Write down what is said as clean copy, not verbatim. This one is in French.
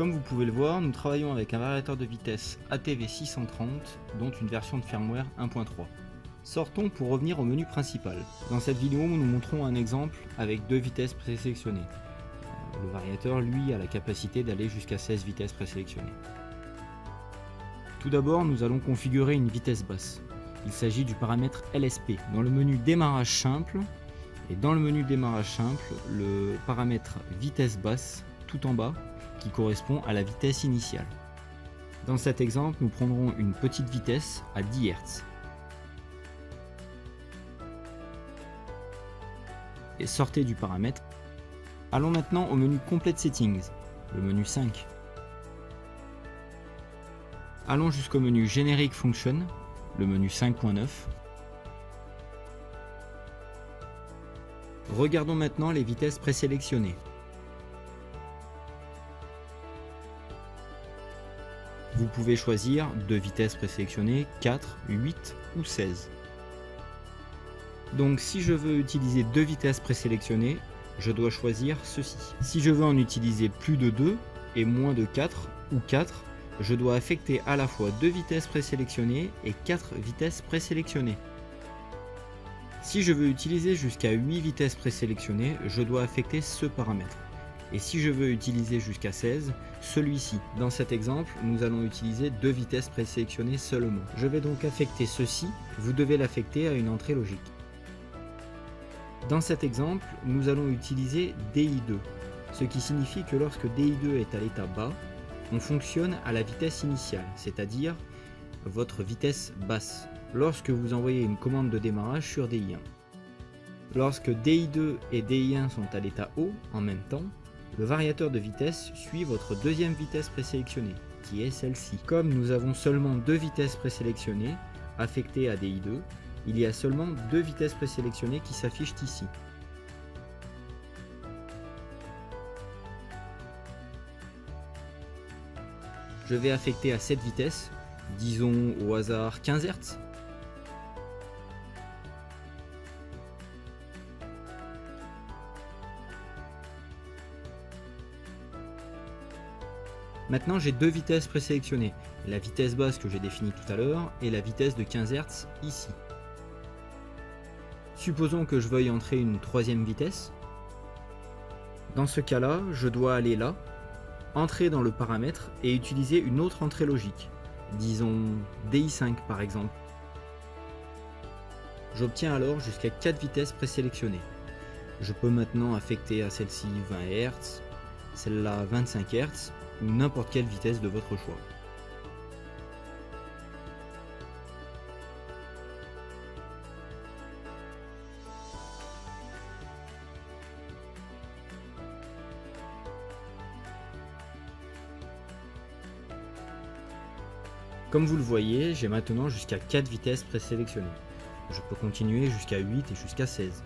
Comme vous pouvez le voir, nous travaillons avec un variateur de vitesse ATV630, dont une version de firmware 1.3. Sortons pour revenir au menu principal. Dans cette vidéo, nous montrons un exemple avec 2 vitesses présélectionnées. Le variateur, lui, a la capacité d'aller jusqu'à 16 vitesses présélectionnées. Tout d'abord, nous allons configurer une vitesse basse. Il s'agit du paramètre LSP. Dans le menu démarrage simple, et dans le menu démarrage simple, le paramètre vitesse basse, tout en bas, qui correspond à la vitesse initiale. Dans cet exemple, nous prendrons une petite vitesse à 10 Hz. Et sortez du paramètre. Allons maintenant au menu Complete Settings, le menu 5. Allons jusqu'au menu Generic Function, le menu 5.9. Regardons maintenant les vitesses présélectionnées. Vous pouvez choisir 2 vitesses présélectionnées, 4, 8 ou 16. Donc si je veux utiliser 2 vitesses présélectionnées, je dois choisir ceci. Si je veux en utiliser plus de 2 et moins de 4 ou 4, je dois affecter à la fois 2 vitesses présélectionnées et 4 vitesses présélectionnées. Si je veux utiliser jusqu'à 8 vitesses présélectionnées, je dois affecter ce paramètre. Et si je veux utiliser jusqu'à 16, celui-ci. Dans cet exemple, nous allons utiliser 2 vitesses présélectionnées seulement. Je vais donc affecter ceci, vous devez l'affecter à une entrée logique. Dans cet exemple, nous allons utiliser DI2, ce qui signifie que lorsque DI2 est à l'état bas, on fonctionne à la vitesse initiale, c'est-à-dire votre vitesse basse, lorsque vous envoyez une commande de démarrage sur DI1. Lorsque DI2 et DI1 sont à l'état haut en même temps, le variateur de vitesse suit votre deuxième vitesse présélectionnée, qui est celle-ci. Comme nous avons seulement 2 vitesses présélectionnées affectées à DI2, il y a seulement 2 vitesses présélectionnées qui s'affichent ici. Je vais affecter à cette vitesse, disons au hasard 15 Hz. Maintenant j'ai 2 vitesses présélectionnées, la vitesse basse que j'ai définie tout à l'heure et la vitesse de 15 Hz ici. Supposons que je veuille entrer une troisième vitesse. Dans ce cas-là, je dois aller là, entrer dans le paramètre et utiliser une autre entrée logique, disons DI5 par exemple. J'obtiens alors jusqu'à 4 vitesses présélectionnées. Je peux maintenant affecter à celle-ci 20 Hz, celle-là 25 Hz, ou n'importe quelle vitesse de votre choix. Comme vous le voyez, j'ai maintenant jusqu'à 4 vitesses présélectionnées. Je peux continuer jusqu'à 8 et jusqu'à 16.